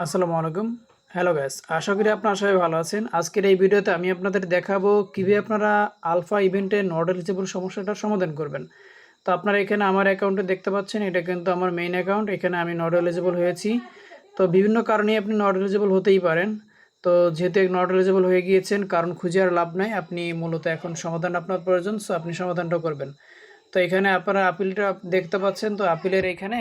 আসসালামু আলাইকুম। Hello guys, আশা করি আপনারা সবাই ভালো আছেন। আজকের এই ভিডিওতে আমি আপনাদের দেখাবো কিভাবে আপনারা আলফা ইভেন্টে নট এলিজিবল সমস্যাটার সমাধান করবেন। তো আপনারা এখানে আমার অ্যাকাউন্টে দেখতে পাচ্ছেন, এটা কিন্তু আমার মেইন অ্যাকাউন্ট। এখানে আমি নট এলিজিবল হয়েছি। তো বিভিন্ন কারণে আপনি নট এলিজিবল হতেই পারেন। তো যেহেতু নট এলিজিবল হয়ে গিয়েছেন, কারণ খুঁজে আর লাভ নাই। আপনি মূলত এখন সমাধান আপনার প্রয়োজন, সো আপনি সমাধানটা করবেন। তো এখানে আপনারা আপিলটা দেখতে পাচ্ছেন। তো আপিলের এখানে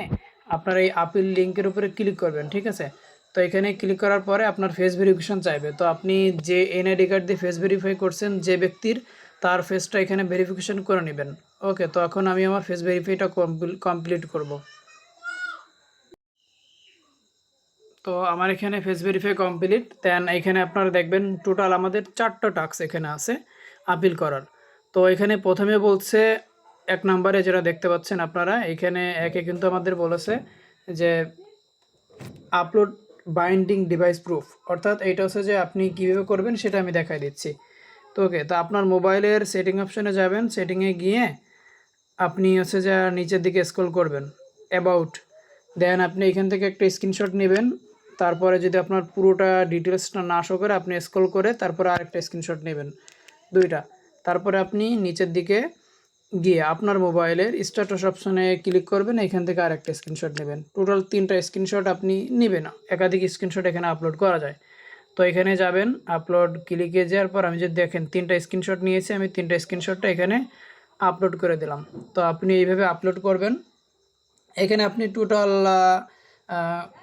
আপনার এই আপিল লিঙ্কের উপরে ক্লিক করবেন, ঠিক আছে। তো এখানে ক্লিক করার পরে আপনার ফেস ভেরিফিকেশন চাইবে। তো আপনি যে এনআইডি কার্ড দিয়ে ফেস ভেরিফাই করছেন যে ব্যক্তির, তার ফেসটা এখানে ভেরিফিকেশন করে নেবেন। ওকে, তো এখন আমি আমার ফেস ভেরিফাইটা কমপ্লিট করব। তো আমার এখানে ফেস ভেরিফাই কমপ্লিট। দেন এখানে আপনারা দেখবেন টোটাল আমাদের 4টা টাস্ক এখানে আছে আপিল করার। তো এখানে প্রথমে বলছে 1 নম্বরে যেটা দেখতে পাচ্ছেন আপনারা, এখানে একে কিন্তু আমাদের বলেছে যে আপলোড বাইন্ডিং ডিভাইস প্রুফ, অর্থাৎ এইটা হচ্ছে যে আপনি কীভাবে করবেন সেটা আমি দেখাই দিচ্ছি। তো ওকে, তো আপনার মোবাইলের সেটিং অপশনে যাবেন, সেটিংয়ে গিয়ে আপনি হচ্ছে যে নিচের দিকে স্ক্রল করবেন অ্যাবাউট। দেন আপনি এখান থেকে একটা স্ক্রিনশট নেবেন। তারপরে যদি আপনার পুরোটা ডিটেলসটা না শো করে, আপনি স্ক্রল করে তারপরে আরেকটা স্ক্রিনশট নেবেন, দুইটা। তারপরে আপনি নিচের দিকে গিয়ে আপনার মোবাইলের স্ট্যাটাস অপশনে ক্লিক করবেন, এখান থেকে আরেকটা স্ক্রিনশট নেবেন। টোটাল 3টা স্ক্রিনশট আপনি নেবেন। একাধিক স্ক্রিনশট এখানে আপলোড করা যায়। তো এখানে যাবেন, আপলোড ক্লিকে যাওয়ার পর আমি যদি দেখেন 3টা স্ক্রিনশট নিয়েছি, আমি 3টা স্ক্রিনশটটা এখানে আপলোড করে দিলাম। তো আপনি এইভাবে আপলোড করবেন। এখানে আপনি টোটাল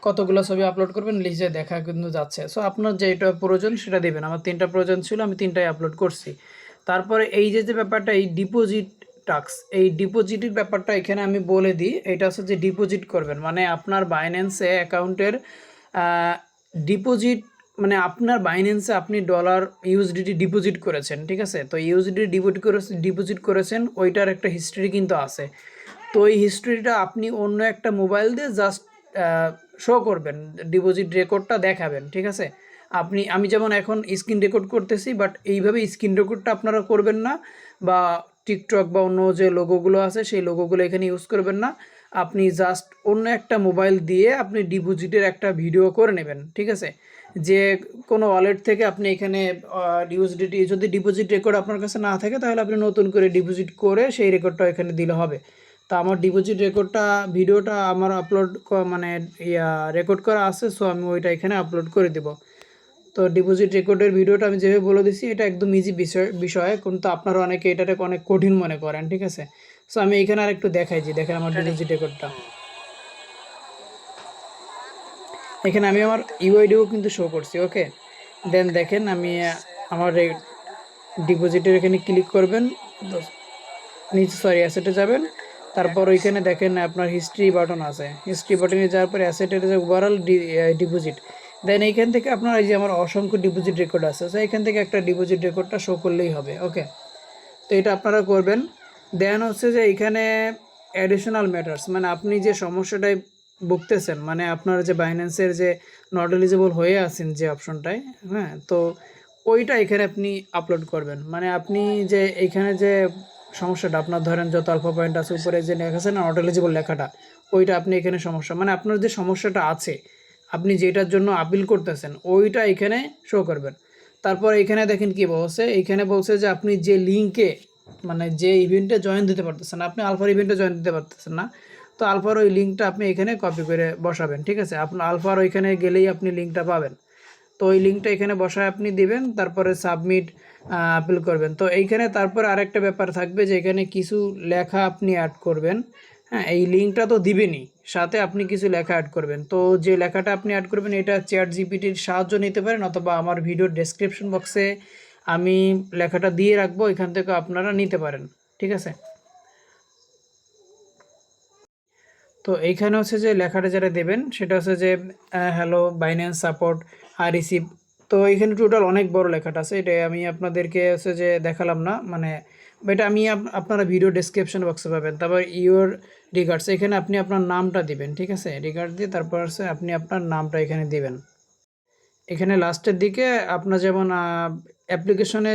কতগুলো ছবি আপলোড করবেন লিস্টে দেখা কিন্তু যাচ্ছে। সো আপনার যেটা প্রয়োজন সেটা দেবেন। আমার 3টা প্রয়োজন ছিল, আমি 3টাই আপলোড করছি। তারপরে এই যে ব্যাপারটা, এই ডিপোজিট টাস্ক, এই ডিপোজিটের ব্যাপারটা এখানে আমি বলে দিই। এটা হচ্ছে যে ডিপোজিট করবেন মানে আপনার বাইন্যান্সে অ্যাকাউন্টের ডিপোজিট, মানে আপনার বাইন্যান্সে আপনি ডলার ইউএসডিটি ডিপোজিট করেছেন, ঠিক আছে। তো ইউএসডিটি ডিপোজিট করেছেন, ওইটার একটা হিস্ট্রি কিন্তু আছে। তো এই হিস্ট্রিটা আপনি অন্য একটা মোবাইল দিয়ে জাস্ট শো করবেন, ডিপোজিট রেকর্ডটা দেখাবেন, ঠিক আছে। আমি যেমন এখন স্ক্রিন রেকর্ড করতেছি, বাট এইভাবে স্ক্রিন রেকর্ডটা আপনারা করবেন না, বা টিকটক বা অন্য যে লোগোগুলো আছে সেই লোগোগুলো এখানে ইউজ করবেন না। আপনি জাস্ট অন্য একটা মোবাইল দিয়ে আপনি ডিপোজিটের একটা ভিডিও করে নেবেন, ঠিক আছে। যে কোনো ওয়ালেট থেকে আপনি এখানে ইউএসডিটি, যদি ডিপোজিট রেকর্ড আপনার কাছে না থাকে তাহলে আপনি নতুন করে ডিপোজিট করে সেই রেকর্ডটা এখানে দিলে হবে। তা আমার ডিপোজিট রেকর্ডটা, ভিডিওটা আমার আপলোড মানে রেকর্ড করা আছে, সো আমি ওইটা এখানে আপলোড করে দেব। তো ডিপোজিট রেকর্ডের ভিডিওটা আমি যেভাবে বলে দিচ্ছি, এটা একদম ইজি বিষয় কিন্তু আপনারা অনেকে এটাকে অনেক কঠিন মনে করেন, ঠিক আছে। সো আমি এখানে আর একটু দেখাই যে দেখেন আমার ডিপোজিট রেকর্ডটা। এখানে আমি আমার ইউআইডিও কিন্তু শো করছি। ওকে, দেন দেখেন আমি আমার ডিপোজিটের এখানে ক্লিক করবেন, নিচে অ্যাসেটে যাবেন। তারপর ওইখানে দেখেন আপনার হিস্ট্রি বাটন আছে। হিস্ট্রি বাটনে যাওয়ার পরে অ্যাসেটের যে ওভারঅল ডিপোজিট, দেন এইখান থেকে আপনার এই যে আমার অসংখ্য ডিপোজিট রেকর্ড আছে, সো এখান থেকে একটা ডিপোজিট রেকর্ডটা শো করলেই হবে। ওকে, তো এটা আপনারা করবেন। দেন হচ্ছে যে এইখানে অ্যাডিশনাল ম্যাটার্স, মানে আপনি যে সমস্যাটায় ভুগতেছেন, মানে আপনার যে বাইন্যান্সের যে নট এলিজিবল হয়ে আছেন যে অপশনটায়, হ্যাঁ, তো ওইটা এখানে আপনি আপলোড করবেন। মানে আপনি যে এইখানে যে সমস্যাটা, আপনার ধরেন যত আলফা পয়েন্ট আছে উপরে যে লেখা আছে না নট এলিজিবল লেখাটা, ওইটা আপনি এখানে সমস্যা, মানে আপনার যে সমস্যাটা আছে, আপনি যেটার জন্য আপিল করতেছেন, ওইটা এখানে শো করবেন। তারপর এখানে দেখেন কি বলছে, এইখানে বলছে যে আপনি যে লিঙ্কে, মানে যে ইভেন্টে জয়েন দিতে পারতেছেন না, আপনি আলফার ইভেন্টে জয়েন দিতে পারতেছেন না। তো আলফার ওই লিঙ্কটা আপনি এখানে কপি করে বসাবেন, ঠিক আছে। আপনার আলফার ওইখানে গেলেই আপনি লিঙ্কটা পাবেন। তো ওই লিঙ্কটা এখানে বসায় আপনি দিবেন, তারপরে সাবমিট আপিল করবেন। তো এইখানে তারপরে আরেকটা ব্যাপার থাকবে যে এখানে কিছু লেখা আপনি অ্যাড করবেন। হ্যাঁ, এই লিঙ্কটা তো দিবেনই, সাথে আপনি কিছু লেখা অ্যাড করবেন। তো যে লেখাটা আপনি অ্যাড করবেন, এটা চ্যাট জিপিটির সাহায্য নিতে পারেন, অথবা আমার ভিডিওর ডেসক্রিপশন বক্সে আমি লেখাটা দিয়ে রাখবো, এখান থেকে আপনারা নিতে পারেন, ঠিক আছে। তো এইখানে হচ্ছে যে লেখাটা যেটা দেবেন সেটা হচ্ছে যে হ্যালো বাইন্যান্স সাপোর্ট আর রিসিভ। তো এখানে টোটাল অনেক বড় লেখাটা আছে, এটা আমি আপনাদেরকে হচ্ছে যে দেখালাম না, মানে এটা আমি আপনারা ভিডিও ডেসক্রিপশন বক্সে পাবেন। তারপর ইউর রিগার্ডস, এখানে আপনি আপনার নামটা দিবেন, ঠিক আছে। রিগার্ড দিয়ে তারপর হচ্ছে আপনি আপনার নামটা এখানে দিবেন। এখানে লাস্টের দিকে আপনার যেমন অ্যাপ্লিকেশনে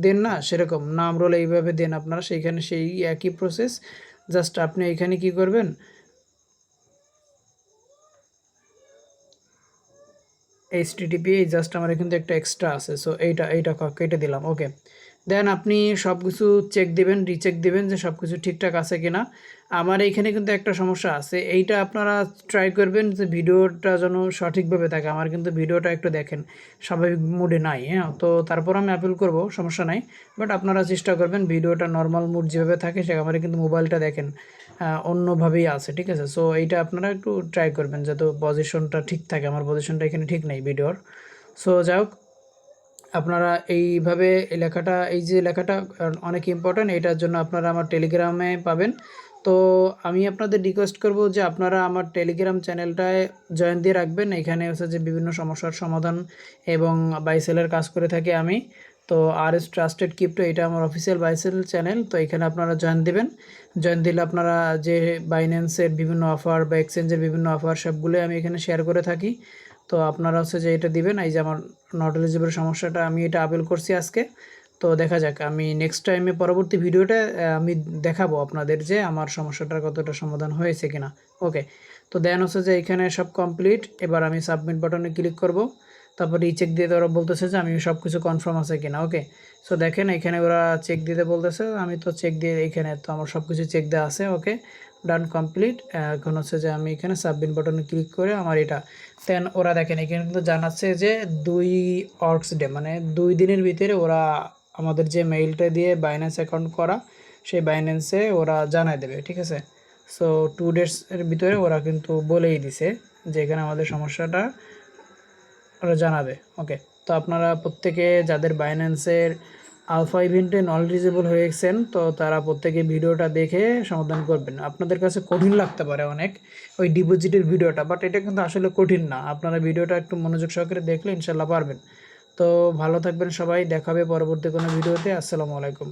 দেন না, সেরকম নাম রোল এইভাবে দেন আপনারা, সেইখানে সেই একই প্রসেস। জাস্ট আপনি এখানে কি করবেন, এইচটিটিপি জাস্ট আমার কিন্তু একটা এক্সট্রা আছে, সো এইটা কেটে দিলাম। ওকে, দেন আপনি সব কিছু চেক দিবেন, রিচেক দিবেন যে সব কিছু ঠিকঠাক আছে কিনা। আমার এইখানে কিন্তু একটা সমস্যা আছে, এইটা আপনারা ট্রাই করবেন যে ভিডিওটা যেন সঠিকভাবে থাকে। আমার কিন্তু ভিডিওটা একটু দেখেন স্বাভাবিক মুডে নাই, হ্যাঁ, তো তারপর আমি অ্যাপিল করব, সমস্যা নাই। বাট আপনারা চেষ্টা করবেন ভিডিওটা নর্মাল মুড যেভাবে থাকে সে, আমার কিন্তু মোবাইলটা দেখেন অন্যভাবেই আছে, ঠিক আছে। সো এইটা আপনারা একটু ট্রাই করবেন যাতে পজিশনটা ঠিক থাকে। আমার পজিশনটা এখানে ঠিক নেই ভিডিওর। সো যাই হোক, আপনারা এইভাবে এই লেখাটা, এই যে লেখাটা অনেক ইম্পর্ট্যান্ট, এটার জন্য আপনারা আমার টেলিগ্রামে পাবেন। তো আমি আপনাদের রিকোয়েস্ট করব যে আপনারা আমার টেলিগ্রাম চ্যানেলটায় জয়েন দিয়ে রাখবেন। এখানে হচ্ছে যে বিভিন্ন সমস্যার সমাধান এবং বাইসেলের কাজ করে থাকি আমি। তো RS ট্রাস্টেড ক্রিপ্টো, এটা আমার অফিসিয়াল বাইসেল চ্যানেল। তো এখানে আপনারা জয়েন দিবেন। জয়েন দিলে আপনারা যে বাইন্যান্সের বিভিন্ন অফার বা এক্সচেঞ্জের বিভিন্ন অফার সবগুলো আমি এখানে শেয়ার করে থাকি। তো আপনারা হচ্ছে যে এটা দিবেন। এই যে আমার নট এলিজিবল সমস্যাটা, আমি এটা আপিল করছি আজকে। তো দেখা যাক, আমি নেক্সট টাইমে পরবর্তী ভিডিওটা আমি দেখাবো আপনাদের যে আমার সমস্যাটার কতটা সমাধান হয়েছে কিনা। ওকে, তো দেন হচ্ছে যে এখানে সব কমপ্লিট। এবার আমি সাবমিট বাটনে ক্লিক করব। তারপর রিচেক দিয়ে ওরা বলতেছে যে আমি সব কিছু কনফার্ম আছে কিনা। ওকে, সো দেখেন এখানে ওরা চেক দিতে বলতেছে, আমি তো চেক দিয়ে এখানে তো আমার সব কিছু চেক দেওয়া আছে। ওকে, ডান কমপ্লিট। এখন হচ্ছে যে আমি এখানে সাবমিট বাটনে ক্লিক করে আমার এটা দেন ওরা দেখেন এখানে কিন্তু জানাচ্ছে যে 2 ওয়ার্কস ডে, মানে 2 দিনের ভিতরে ওরা আমাদের যে মেইলটা দিয়ে বাইন্যান্স অ্যাকাউন্ট করা সেই বাইন্যান্সে ওরা জানাই দেবে, ঠিক আছে। সো 2 ডেজের ভিতরে ওরা কিন্তু বলেই দিছে যে এখানে আমাদের সমস্যাটা ওরা জানাবে। ওকে, তো আপনারা প্রত্যেকে যাদের বাইন্যান্সের আলফা ইভেন্টে নলেজেবল হয়েছেন, তো তারা প্রত্যেকে ভিডিওটা দেখে সমাধান করবেন। আপনাদের কাছে কঠিন লাগতে পারে অনেক ওই ডিপোজিটের ভিডিওটা, বাট এটা কিন্তু আসলে কঠিন না। আপনারা ভিডিওটা একটু মনোযোগ সহকারে দেখলে ইনশাল্লাহ পারবেন। তো ভালো থাকবেন সবাই, দেখাবে পরবর্তী কোনো ভিডিওতে। আসসালামু আলাইকুম।